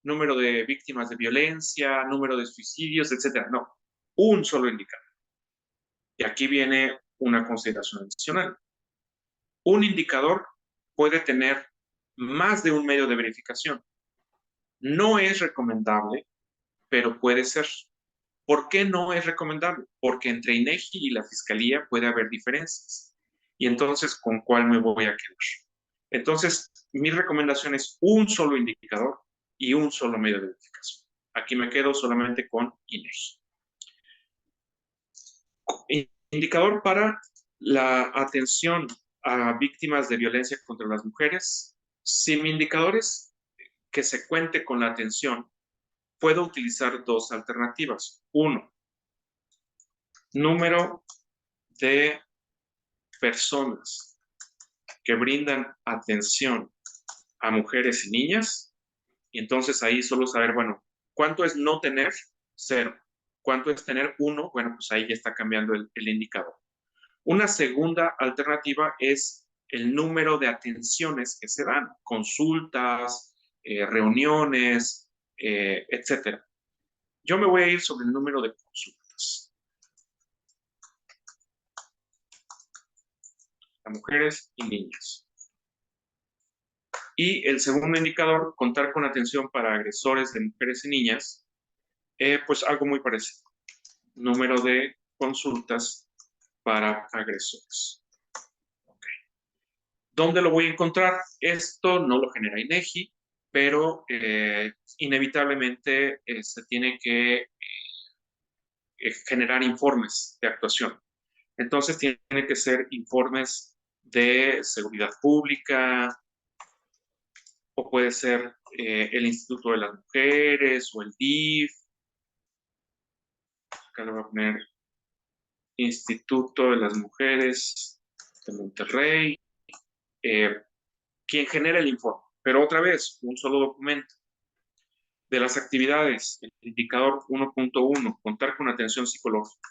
número de víctimas de violencia, número de suicidios, etcétera. No, un solo indicador. Y aquí viene una consideración adicional. Un indicador puede tener más de un medio de verificación. No es recomendable, pero puede ser. ¿Por qué no es recomendable? Porque entre INEGI y la Fiscalía puede haber diferencias. Y entonces, ¿con cuál me voy a quedar? Entonces, mi recomendación es un solo indicador y un solo medio de verificación. Aquí me quedo solamente con INEGI. Indicador para la atención a víctimas de violencia contra las mujeres. Si mi indicador es que se cuente con la atención, puedo utilizar dos alternativas. Uno, número de personas que brindan atención a mujeres y niñas, y entonces ahí solo saber, bueno, ¿cuánto es no tener? 0. ¿Cuánto es tener? 1. Bueno, pues ahí ya está cambiando el indicador. Una segunda alternativa es el número de atenciones que se dan, consultas, reuniones, etc. Yo me voy a ir sobre el número de consultas a mujeres y niñas. Y el segundo indicador, contar con atención para agresores de mujeres y niñas, pues algo muy parecido. Número de consultas para agresores. Okay. ¿Dónde lo voy a encontrar? Esto no lo genera INEGI, pero inevitablemente se tiene que generar informes de actuación. Entonces tiene que ser informes de seguridad pública, o puede ser el Instituto de las Mujeres o el DIF. Acá le voy a poner Instituto de las Mujeres de Monterrey, quien genera el informe. Pero otra vez, un solo documento. De las actividades, el indicador 1.1, contar con atención psicológica.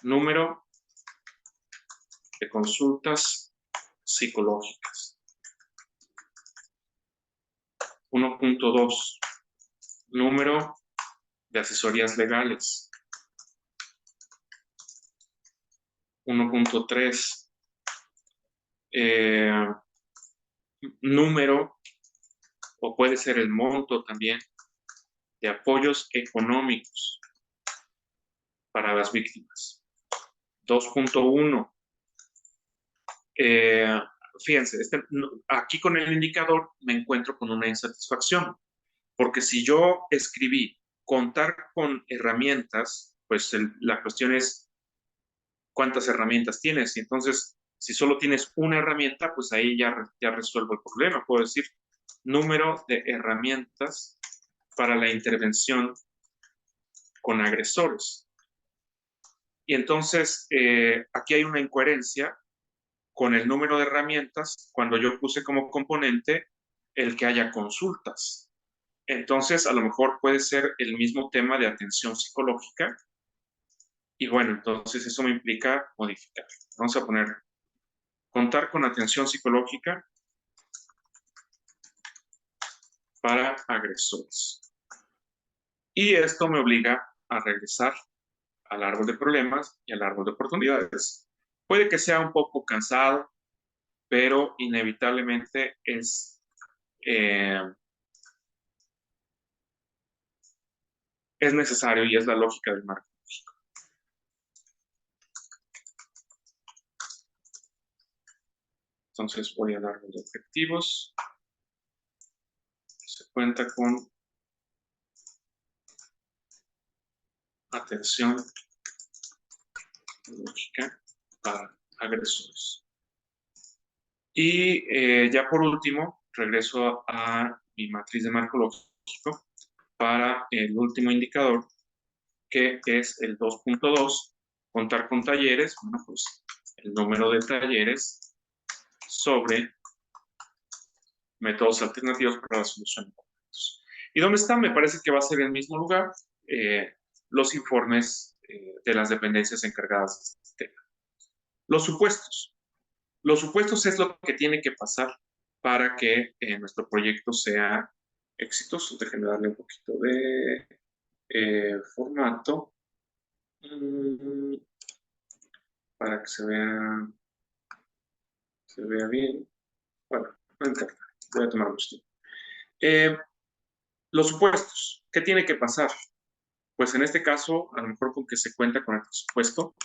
Número de consultas psicológicas. 1.2, número de asesorías legales. 1.3, número, o puede ser el monto también, de apoyos económicos para las víctimas. 2.1, fíjense, aquí con el indicador me encuentro con una insatisfacción, porque si yo escribí contar con herramientas, pues la cuestión es cuántas herramientas tienes, y entonces si solo tienes una herramienta, pues ahí ya resuelvo el problema. Puedo decir número de herramientas para la intervención con agresores. Y entonces aquí hay una incoherencia con el número de herramientas cuando yo puse como componente el que haya consultas. Entonces, a lo mejor puede ser el mismo tema de atención psicológica. Y bueno, entonces eso me implica modificar. Vamos a poner contar con atención psicológica para agresores. Y esto me obliga a regresar al árbol de problemas y al árbol de oportunidades. Puede que sea un poco cansado, pero inevitablemente es necesario y es la lógica del marco lógico. Entonces voy al árbol de objetivos. Se cuenta con atención lógica para agresores. Y ya por último, regreso a mi matriz de marco lógico para el último indicador, que es el 2.2, contar con talleres. Bueno, pues el número de talleres sobre métodos alternativos para la solución de conflictos. ¿Y dónde está? Me parece que va a ser en el mismo lugar los informes de las dependencias encargadas de este tema. Los supuestos. Los supuestos es lo que tiene que pasar para que nuestro proyecto sea exitoso. Déjenme darle un poquito de formato para que se vea bien. Bueno, no importa, voy a tomar un tiempo. Los supuestos, ¿qué tiene que pasar? Pues en este caso, a lo mejor con que se cuenta con el presupuesto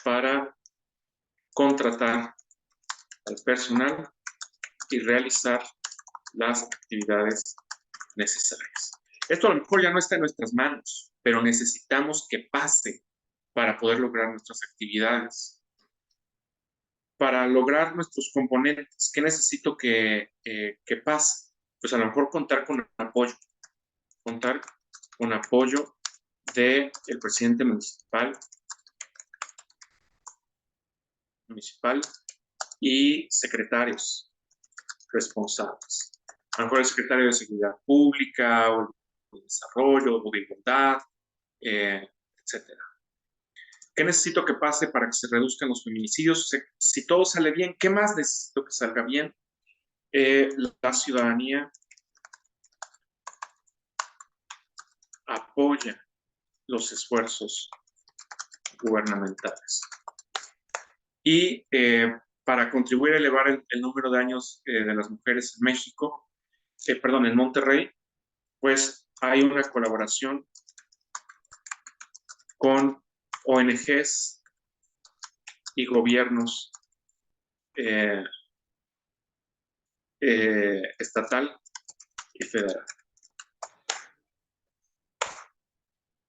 para contratar al personal y realizar las actividades necesarias. Esto a lo mejor ya no está en nuestras manos, pero necesitamos que pase para poder lograr nuestras actividades. Para lograr nuestros componentes, ¿qué necesito que pase? Pues a lo mejor contar con apoyo del presidente municipal y secretarios responsables. A lo mejor el secretario de Seguridad Pública, o de Desarrollo, o de Igualdad, etcétera. ¿Qué necesito que pase para que se reduzcan los feminicidios? Si todo sale bien, ¿qué más necesito que salga bien? La ciudadanía apoya los esfuerzos gubernamentales. Y para contribuir a elevar el número de años de las mujeres en México, en Monterrey, pues hay una colaboración con ONGs y gobiernos estatal y federal.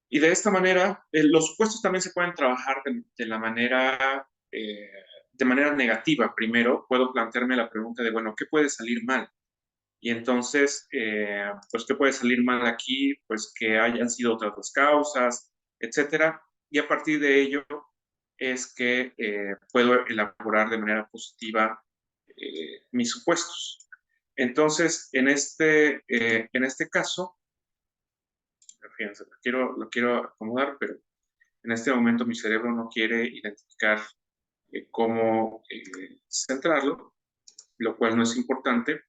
Y de esta manera, los supuestos también se pueden trabajar de manera negativa. Primero, puedo plantearme la pregunta de, bueno, ¿qué puede salir mal? Y entonces, pues, ¿qué puede salir mal aquí? Pues que hayan sido otras dos causas, etcétera. Y a partir de ello es que puedo elaborar de manera positiva mis supuestos. Entonces, en este caso, fíjense, lo quiero acomodar, pero en este momento mi cerebro no quiere identificar cómo centrarlo, lo cual no es importante,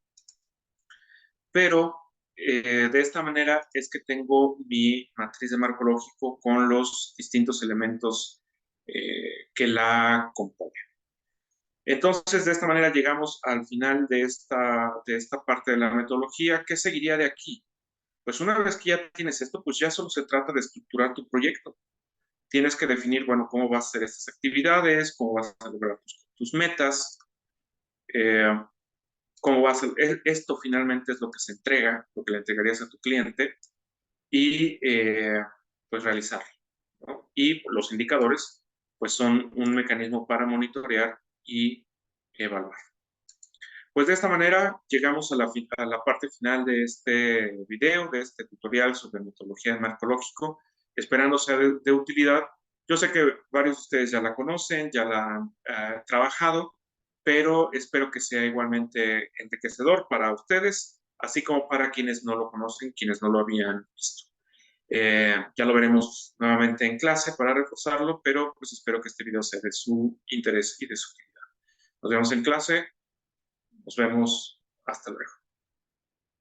pero de esta manera es que tengo mi matriz de marco lógico con los distintos elementos que la componen. Entonces, de esta manera llegamos al final de esta parte de la metodología. ¿Qué seguiría de aquí? Pues una vez que ya tienes esto, pues ya solo se trata de estructurar tu proyecto. Tienes que definir, bueno, cómo vas a hacer estas actividades, cómo vas a lograr tus metas, cómo vas a... Esto finalmente es lo que se entrega, lo que le entregarías a tu cliente y pues realizarlo, ¿no? Y los indicadores, pues son un mecanismo para monitorear y evaluar. Pues de esta manera llegamos a la parte final de este video, de este tutorial sobre metodología de marco lógico, esperando sea de utilidad. Yo sé que varios de ustedes ya la conocen, ya la han trabajado, pero espero que sea igualmente enriquecedor para ustedes, así como para quienes no lo conocen, quienes no lo habían visto. Ya lo veremos nuevamente en clase para reforzarlo, pero pues espero que este video sea de su interés y de su utilidad. Nos vemos en clase. Nos vemos. Hasta luego.